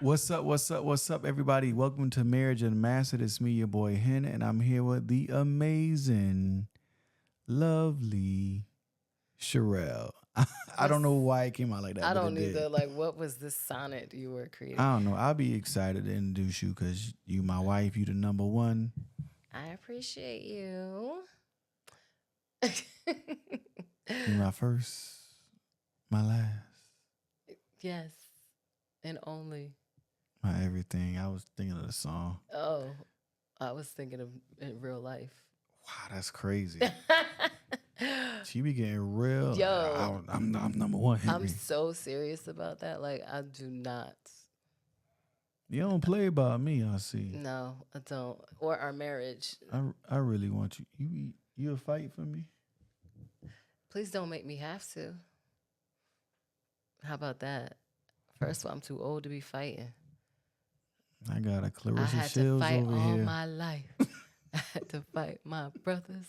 What's up? What's up? What's up, everybody? Welcome to Marriage Unmastered. It's me, your boy Hen, and I'm here with the amazing, lovely Shireal. I don't What's know why it came out like that, I but it don't did. either. Like, what was this sonnet you were creating? I don't know. I'll be excited to introduce you because you my wife. You the number one. I appreciate you. You my first, my last, Yes, and only. my everything. I was thinking of the song. Oh, I was thinking of in real life. Wow, that's crazy. She be getting real. Like, Yo, I'm number one, I'm Henry. so serious about that. Like, I do not. You don't play about me. I see. No, I don't. Or our marriage. I really want you. You fight for me? Please don't make me have to. How about that? First of all, I'm too old to be fighting. I got a I Clarissa had to Shields fight over all here. my life. I had to fight my brothers.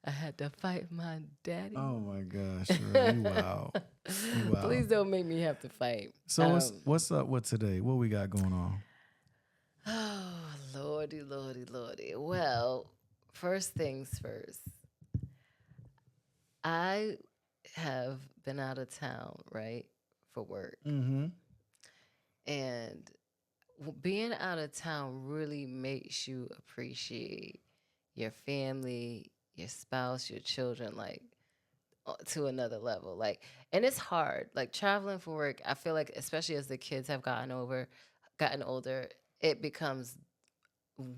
I had to fight my daddy. Oh my gosh, you wow. You wow. Please don't make me have to fight. So what's up with today? What we got going on? Oh, lordy, lordy, lordy. Well, first things first. I have been out of town, right, for work. Mm-hmm. And being out of town really makes you appreciate your family, your spouse, your children, like to another level. Like, and it's hard. Like traveling for work, I feel like, especially as the kids have gotten older, it becomes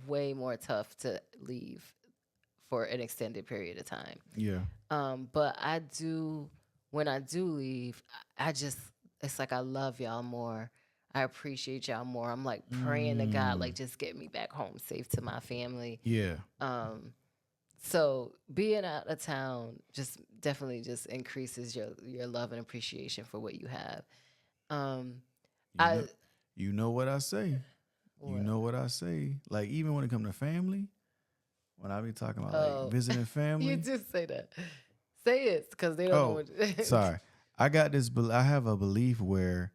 way more tough to leave for an extended period of time. Yeah. But I do, when I do leave, I just, it's like I love y'all more. I appreciate y'all more. I'm like praying to God, like just get me back home safe to my family. Yeah. So being out of town just definitely just increases your love and appreciation for what you have. You I know, you know what I say. You what? know what I say. Like even when it comes to family, when I be talking about Oh. like visiting family. You just say that. Say it because they don't know what. Sorry. I got this. I have a belief where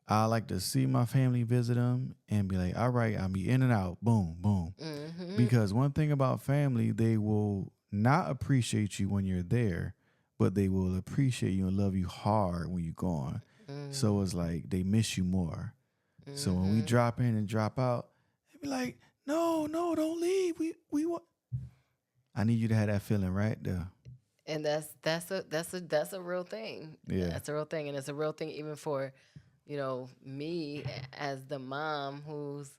I like to see my family, visit them, and be like, all right, I'll be in and out. Boom, boom. Mm-hmm. Because one thing about family, they will not appreciate you when you're there, but they will appreciate you and love you hard when you're gone. So it's like they miss you more. So when we drop in and drop out, they be like, no, don't leave. We want. I need you to have that feeling right there. And that's a real thing. Yeah. That's a real thing, and it's a real thing even for, me as the mom who's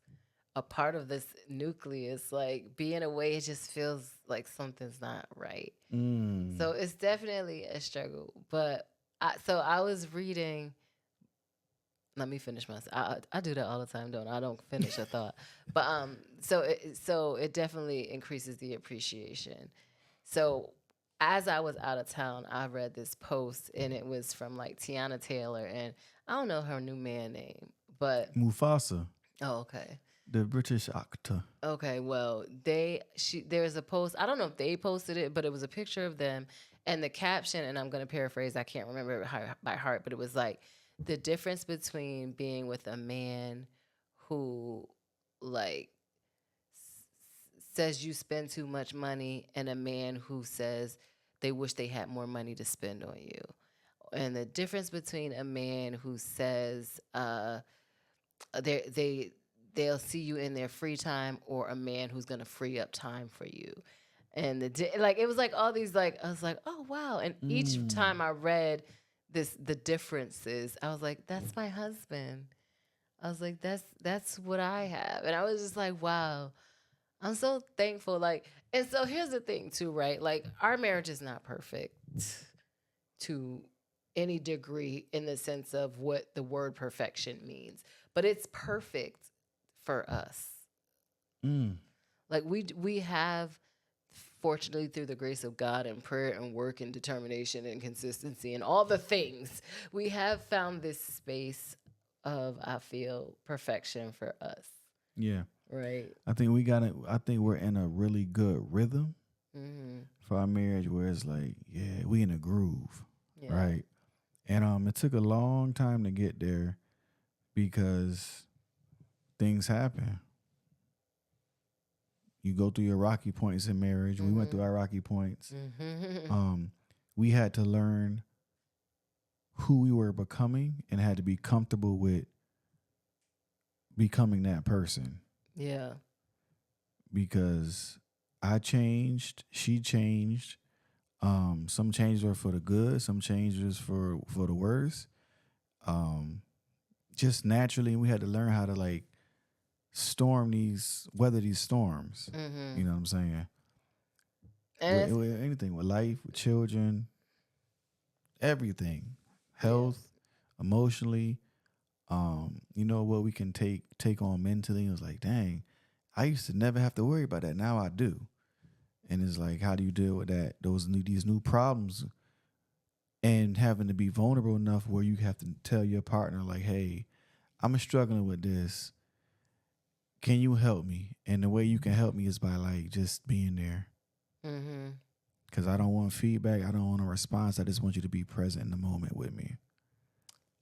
a part of this nucleus. Like being away, it just feels like something's not right. So it's definitely a struggle. But I was reading. Let me finish my. I do that all the time, don't I? I don't finish a thought. But so it definitely increases the appreciation. So as I was out of town, I read this post and it was from like Tiana Taylor, and I don't know her new man name, but Mufasa, oh, okay. the British actor. Okay, well, there's a post. I don't know if they posted it, but it was a picture of them, and the caption. And I'm gonna paraphrase. I can't remember it by heart, but it was like the difference between being with a man who, like, says you spend too much money, and a man who says they wish they had more money to spend on you, and the difference between a man who says they they'll see you in their free time, or a man who's gonna free up time for you. And like it was like all these, like I was like, oh wow. And each time I read the differences, I was like, that's my husband. I was like, that's what I have. And I was just like, wow, I'm so thankful. Like, and so here's the thing too, right? Like our marriage is not perfect to any degree in the sense of what the word perfection means, but it's perfect for us. Like we have, fortunately, through the grace of God and prayer and work and determination and consistency and all the things, we have found this space of, I feel, perfection for us. Yeah. Right. I think we got it. I think we're in a really good rhythm. for our marriage where it's like, yeah, we in a groove, Yeah. right? And it took a long time to get there because things happen. You go through your rocky points in marriage. We went through our rocky points. We had to learn who we were becoming and had to be comfortable with becoming that person. Yeah. Because I changed, she changed. Some changes were for the good, some changes for the worse. Just naturally, we had to learn how to like weather these storms. You know what I'm saying? With anything, with life, with children, everything, health, emotionally. You know what we can take on mentally. It was like, dang, I used to never have to worry about that. Now I do. And it's like, how do you deal with that? These new problems, and having to be vulnerable enough where you have to tell your partner, like, hey, I'm struggling with this. Can you help me? And the way you can help me is by like just being there. Because I don't want feedback. I don't want a response. I just want you to be present in the moment with me.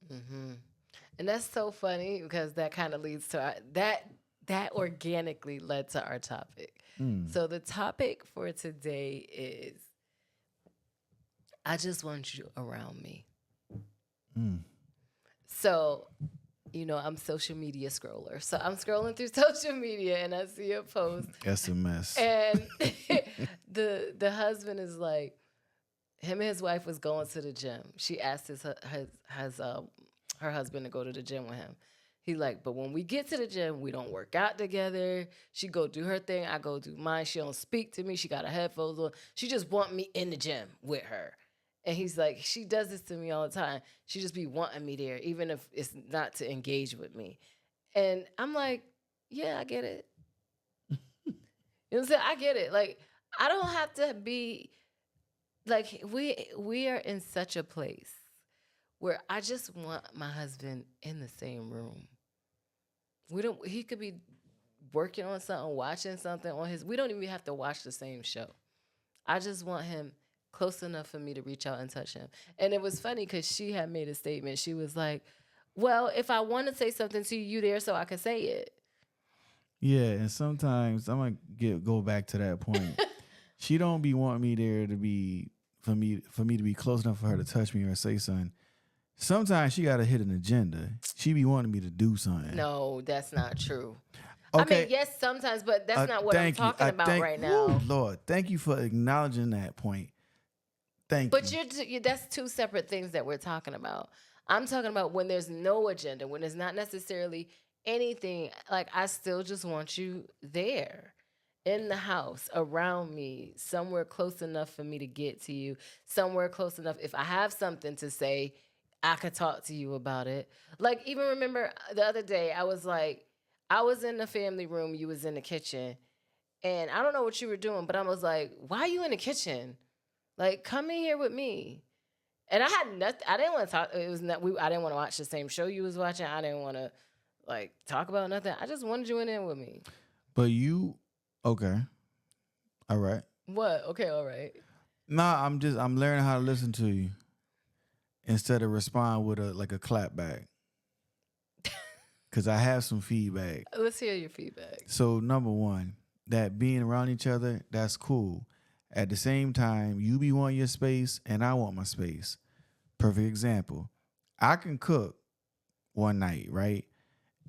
And that's so funny because that kind of leads to that organically led to our topic. So the topic for today is, I just want you around me. So, you know, I'm social media scroller. So I'm scrolling through social media and I see a post. That's a mess. And the husband is like, him and his wife was going to the gym. She asked her husband to go to the gym with him. He's like, but when we get to the gym, we don't work out together. She go do her thing. I go do mine. She don't speak to me. She got her headphones on. She just want me in the gym with her. And he's like, she does this to me all the time. She just be wanting me there, even if it's not to engage with me. And I'm like, yeah, I get it. You know what I'm saying? I get it. Like, I don't have to be, like, we are in such a place where I just want my husband in the same room. He could be working on something, watching something on we don't even have to watch the same show. I just want him close enough for me to reach out and touch him. And it was funny because she had made a statement. She was like, well, if I want to say something to you, you there so I can say it. Yeah, and sometimes I'm gonna go back to that point. She don't be wanting me there to be for me to be close enough for her to touch me or say something. Sometimes she gotta hit an agenda. She be wanting me to do something. No, that's not true. Okay. I mean, yes, sometimes, but that's not what I'm talking about right now. Woo, Lord, thank you for acknowledging that point. Thank you. But that's two separate things that we're talking about. I'm talking about when there's no agenda, when there's not necessarily anything. Like, I still just want you there in the house, around me, somewhere close enough for me to get to you, somewhere close enough. If I have something to say, I could talk to you about it. Like, even remember the other day, I was in the family room, you was in the kitchen, and I don't know what you were doing, but I was like, why are you in the kitchen? Like, come in here with me. And I had nothing. I didn't want to talk. It was not. I didn't want to watch the same show you was watching. I didn't want to like talk about nothing. I just wanted you in there with me. But you, okay, all right. What? Okay, all right. Nah, I'm learning how to listen to you instead of respond with a clap back. Cause I have some feedback. Let's hear your feedback. So number one, that being around each other, that's cool. At the same time, you be wanting your space and I want my space. Perfect example. I can cook one night, right?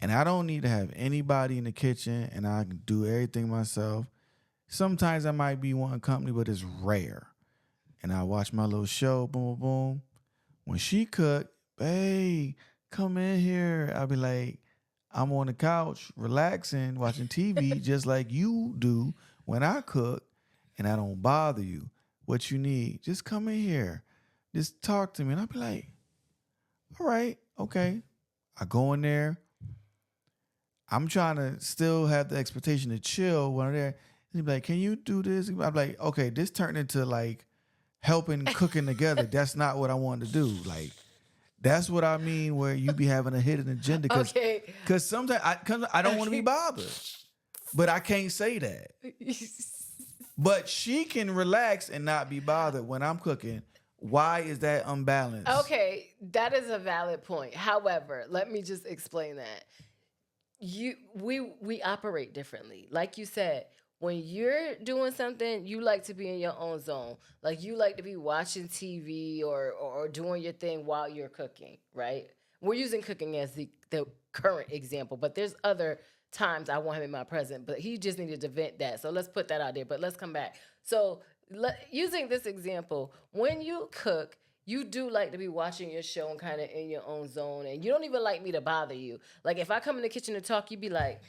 And I don't need to have anybody in the kitchen and I can do everything myself. Sometimes I might be wanting company, but it's rare. And I watch my little show, boom, boom, boom. When she cook, hey, come in here. I'll be like, I'm on the couch, relaxing, watching TV, just like you do when I cook. And I don't bother you. What you need, just come in here. Just talk to me. And I'll be like, all right, okay. I go in there. I'm trying to still have the expectation to chill when I'm there. And he'd be like, can you do this? I'm like, okay, this turned into like helping cooking together. That's not what I wanted to do. Like, that's what I mean where you be having a hidden agenda. Because sometimes I don't want to be bothered. But I can't say that. But she can relax and not be bothered when I'm cooking. Why is that unbalanced? Okay, that is a valid point. However, let me just explain that. We operate differently. Like you said, when you're doing something, you like to be in your own zone. Like you like to be watching TV or doing your thing while you're cooking, right? We're using cooking as the current example, but there's other times I want him in my present, but he just needed to vent that. So let's put that out there. But let's come back. So using this example, when you cook, you do like to be watching your show and kind of in your own zone, and you don't even like me to bother you. Like if I come in the kitchen to talk, you'd be like,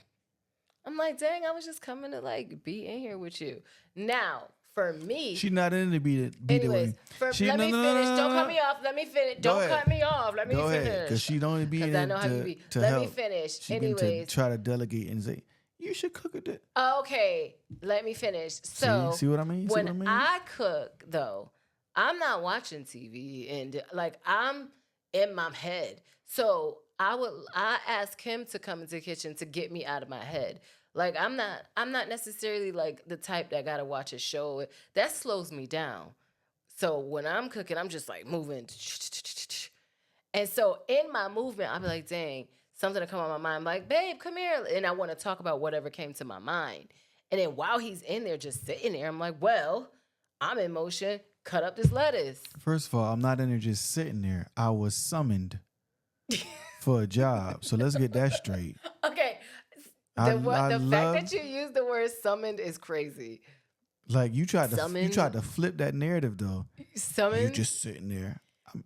I'm like, dang, I was just coming to like be in here with you. Now, for me, She not in to be anyways, let me finish. Don't cut me off. Let me finish. Go Don't ahead. cut me off. Let me Go finish. ahead, because she don't be in Because I know how you to, be. to Let help. me finish. She Anyways, to try to delegate and say, you should cook it. okay, let me finish. So, see what I mean? See when what I mean? I cook, though, I'm not watching TV and like I'm in my head. So I ask him to come into the kitchen to get me out of my head. Like I'm not necessarily like the type that gotta watch a show. That slows me down. So when I'm cooking, I'm just like moving. And so in my movement, I'll be like, dang, something to come on my mind. I'm like, babe, come here. And I want to talk about whatever came to my mind. And then while he's in there just sitting there, I'm like, well, I'm in motion. Cut up this lettuce. First of all, I'm not in there just sitting there. I was summoned for a job. So let's get that straight. Okay. The fact that you use the word summoned is crazy. Like you tried to flip that narrative though. Summoned? You just sitting there.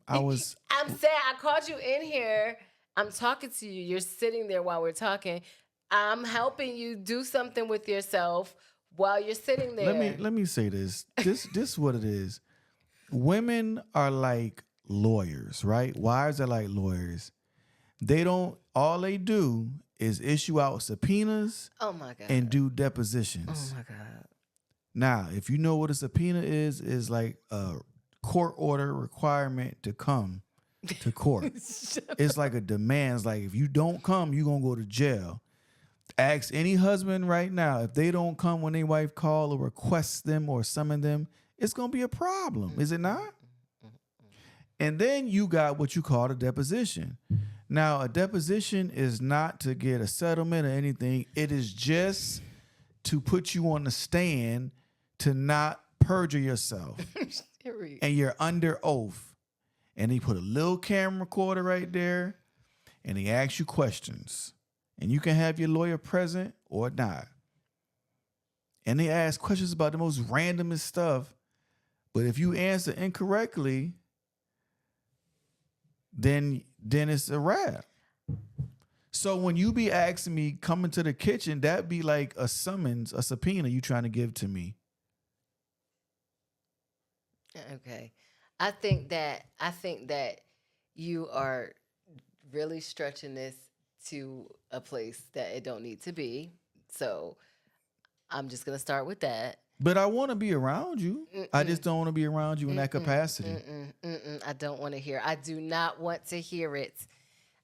I'm saying I called you in here. I'm talking to you. You're sitting there while we're talking. I'm helping you do something with yourself while you're sitting there. Let me say this. This is what it is. Women are like lawyers, right? Wives are like lawyers. All they do is issue out subpoenas. Oh my God. And do depositions. Oh my God. Now, if you know what a subpoena is like a court order requirement to come to court. It's like a demand. It's like if you don't come, you're going to go to jail. Ask any husband right now, if they don't come when their wife call or requests them or summon them, it's going to be a problem. Is it not? And then you got what you call a deposition. Now, a deposition is not to get a settlement or anything. It is just to put you on the stand to not perjure yourself. And you're under oath. And he put a little camera recorder right there, and he asks you questions. And you can have your lawyer present or not. And they ask questions about the most randomest stuff. But if you answer incorrectly, then it's a wrap. So when you be asking me coming to the kitchen, that be like a summons, a subpoena you trying to give to me. Okay. I think that you are really stretching this to a place that it don't need to be. So I'm just going to start with that. But I want to be around you. I just don't want to be around you in that capacity. I don't want to hear. I do not want to hear it.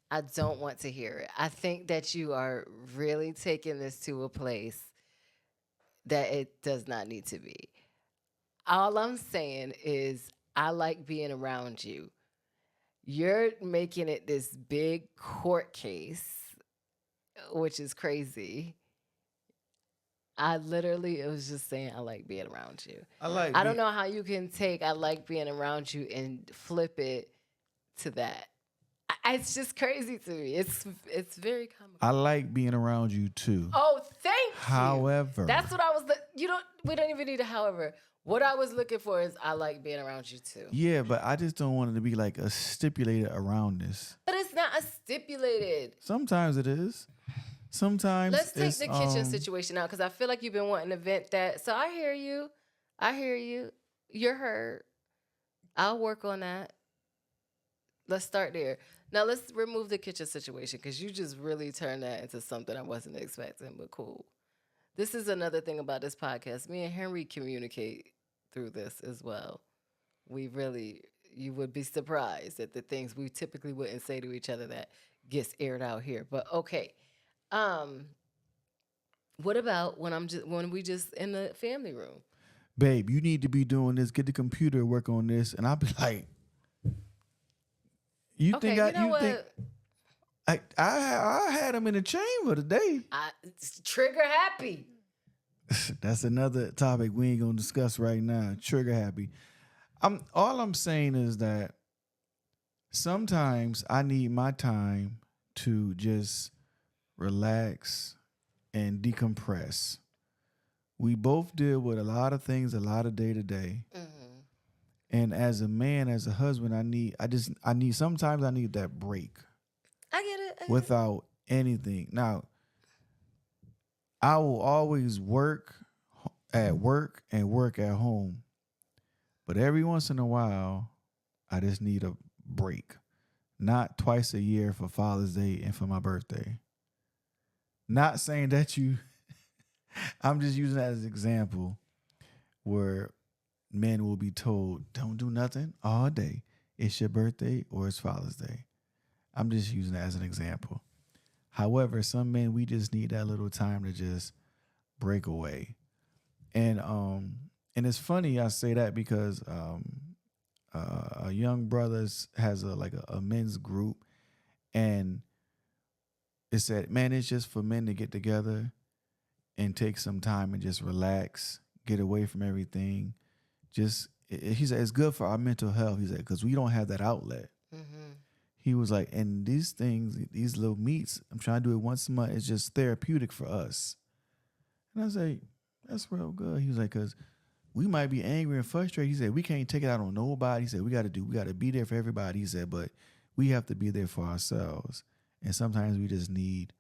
I don't want to hear it. I think that you are really taking this to a place that it does not need to be. All I'm saying is I like being around you. You're making it this big court case, which is crazy. I literally was just saying I like being around you. I don't know how you can take I like being around you and flip it to that. It's just crazy to me. It's very comical. I like being around you too. Oh, thank you. However, that's what I was. We don't even need a however. What I was looking for is I like being around you too. Yeah, but I just don't want it to be like a stipulated around this. But it's not a stipulated. Sometimes it is. Sometimes let's take the kitchen situation out because I feel like you've been wanting to vent that. So I hear you. You're heard. I'll work on that. Let's start there. Now let's remove the kitchen situation because you just really turned that into something I wasn't expecting, but cool. This is another thing about this podcast. Me and Henry communicate through this as well. You would be surprised at the things we typically wouldn't say to each other that gets aired out here. But okay. What about when we just in the family room? babe, you need to be doing this. Get the computer, work on this. And I'll be like, Okay, you know you think what? I had him in the chamber today. It's trigger happy. That's another topic we ain't gonna discuss right now. Trigger happy. All I'm saying is that sometimes I need my time to just relax and decompress. We both deal with a lot of things, a lot of day to day. Hmm. And as a man, as a husband, I need sometimes I need that break I get it. I get it. without anything. Now, I will always work at work and work at home. But every once in a while, I just need a break. Not twice a year for Father's Day and for my birthday. Not saying that you, I'm just using that as an example where men will be told, don't do nothing all day. It's your birthday or it's Father's Day. I'm just using that as an example. However, some men, we just need that little time to just break away. And and it's funny I say that because a young brothers has a men's group, and it said, man, it's just for men to get together and take some time and just relax, get away from everything. He said it's good for our mental health. He said because we don't have that outlet. Mm-hmm. He was like, and these things, these little meets, I'm trying to do it once a month. It's just therapeutic for us. And I was like, that's real good. He was like, because we might be angry and frustrated. He said, we can't take it out on nobody. He said, we got to be there for everybody. He said, but we have to be there for ourselves. And sometimes we just need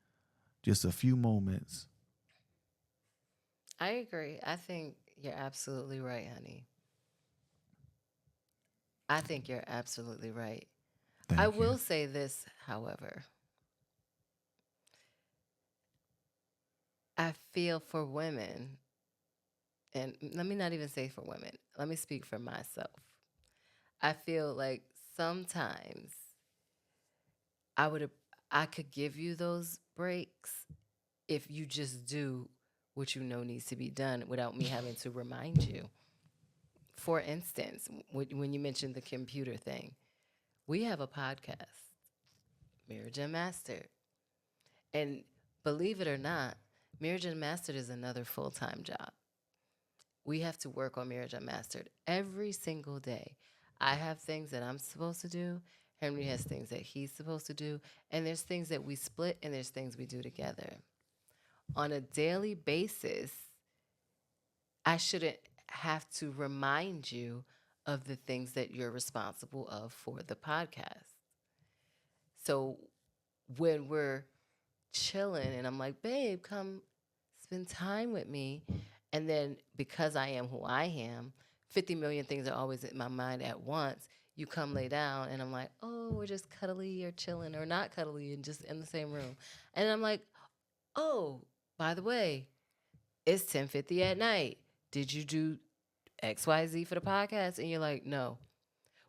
just a few moments. I agree. I think you're absolutely right, honey. I think you're absolutely right. I Thank you. will say this, however. I feel for women, and let me not even say for women, let me speak for myself. I feel like sometimes I would I could give you those breaks if you just do what you know needs to be done without me having to remind you. For instance, when you mentioned the computer thing, we have a podcast, Marriage Unmastered. And believe it or not, Marriage Unmastered is another full time job. We have to work on Marriage Unmastered every single day. I have things that I'm supposed to do. Henry has things that he's supposed to do. And there's things that we split and there's things we do together. On a daily basis, I shouldn't have to remind you of the things that you're responsible of for the podcast. So when we're chilling and I'm like, babe, come spend time with me. And then because I am who I am, 50 million things are always in my mind at once. You come lay down and I'm like, oh, we're just cuddly or chilling or not cuddly and just in the same room. And I'm like, oh, by the way, it's 10:50 at night. Did you do XYZ for the podcast? And you're like, no.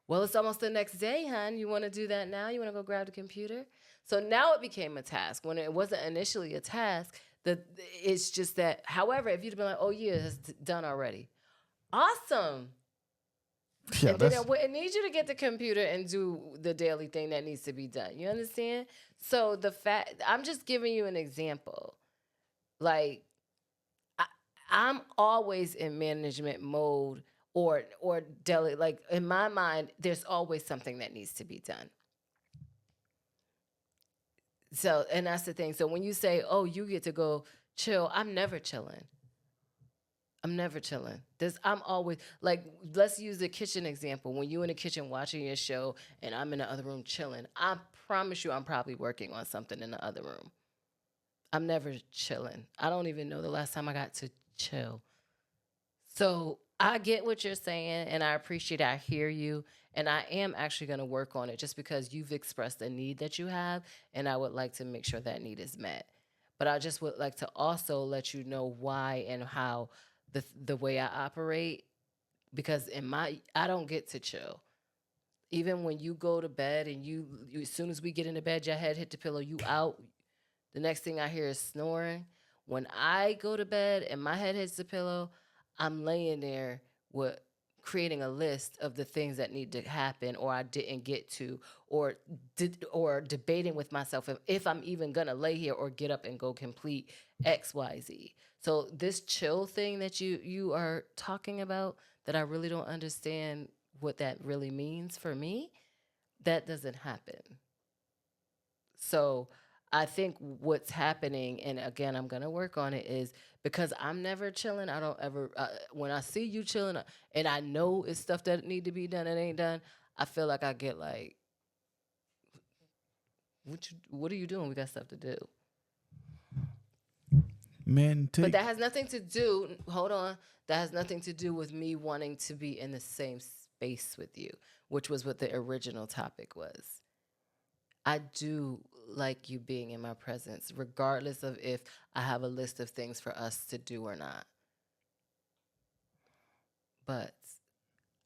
Well, it's almost the next day, hon. You want to do that now? You want to go grab the computer? So now it became a task when it wasn't initially a task. It's just that, however, if you'd been like, oh, yeah, it's done already. Awesome. Yeah, And then I that's wouldn't need you to get the computer and do the daily thing that needs to be done. You understand? So the fact, I'm just giving you an example. Like, I, I'm always in management mode or deli like in my mind there's always something that needs to be done. So and that's the thing. So when you say, "Oh, you get to go chill," I'm never chilling. I'm never chilling. I'm always like, let's use the kitchen example. When you in the kitchen watching your show and I'm in the other room chilling, I promise you I'm probably working on something in the other room. I'm never chilling. I don't even know the last time I got to chill. So I get what you're saying and I appreciate it. I hear you. And I am actually going to work on it just because you've expressed a need that you have. And I would like to make sure that need is met. But I just would like to also let you know why and how the way I operate. Because I don't get to chill. Even when you go to bed and you as soon as we get into bed, your head hit the pillow, you out. The next thing I hear is snoring. When I go to bed and my head hits the pillow, I'm laying there with creating a list of the things that need to happen or I didn't get to or debating with myself if I'm even gonna lay here or get up and go complete XYZ. So this chill thing that you are talking about that I really don't understand what that really means for me, that doesn't happen. So I think what's happening, and again, I'm gonna work on it, is because I'm never chilling. I don't ever. When I see you chilling, and I know it's stuff that need to be done and ain't done, I feel like I get like, what are you doing? We got stuff to do. Men But take that has nothing to do. Hold on. That has nothing to do with me wanting to be in the same space with you, which was what the original topic was. I do like you being in my presence, regardless of if I have a list of things for us to do or not. But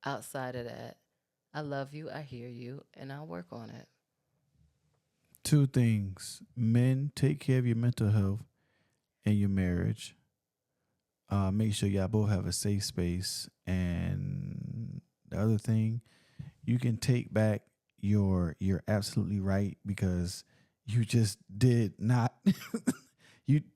outside of that, I love you, I hear you, and I'll work on it. two things. Men, take care of your mental health in your marriage. Make sure y'all both have a safe space. And the other thing, you can take back you're absolutely right because you just did not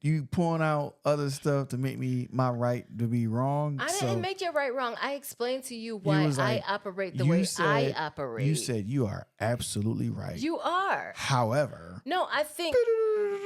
you point out other stuff to make me my right to be wrong. I So didn't make your right wrong. I explained to you you why was like, I operate the you way I said operate. you said you are absolutely right. You are. However, No, I think,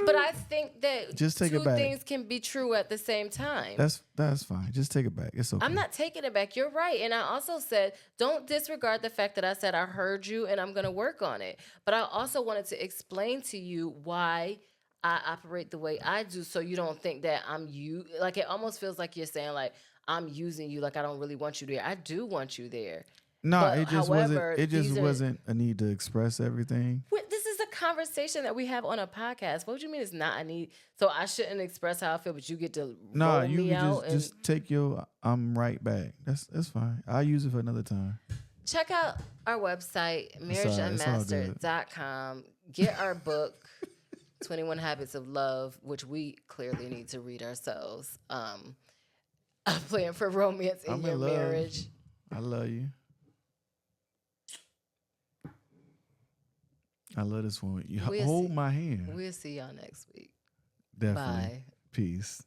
but I think that just take it two back. things can be true at the same time. That's fine. Just take it back. It's okay. I'm not taking it back. You're right. And I also said, don't disregard the fact that I said I heard you and I'm going to work on it. But I also wanted to explain to you why I operate the way I do so you don't think that I'm you. Like, it almost feels like you're saying, like, I'm using you, like, I don't really want you there. I do want you there. No, But it just however, wasn't. It just these are, wasn't a need to express everything. this is a conversation that we have on a podcast. What do you mean it's not a need? So I shouldn't express how I feel, but you get to No, roll you me can out and just take your I'm right back. That's fine. I'll use it for another time. check out our website, It's all good. marriageunmastered.com. Get our book, 21 Habits of Love, which we clearly need to read ourselves. A plan for romance in I'm your in love. marriage. I love you. I love this one. You We'll hold see. my hand. We'll see y'all next week. Definitely. Bye. Peace.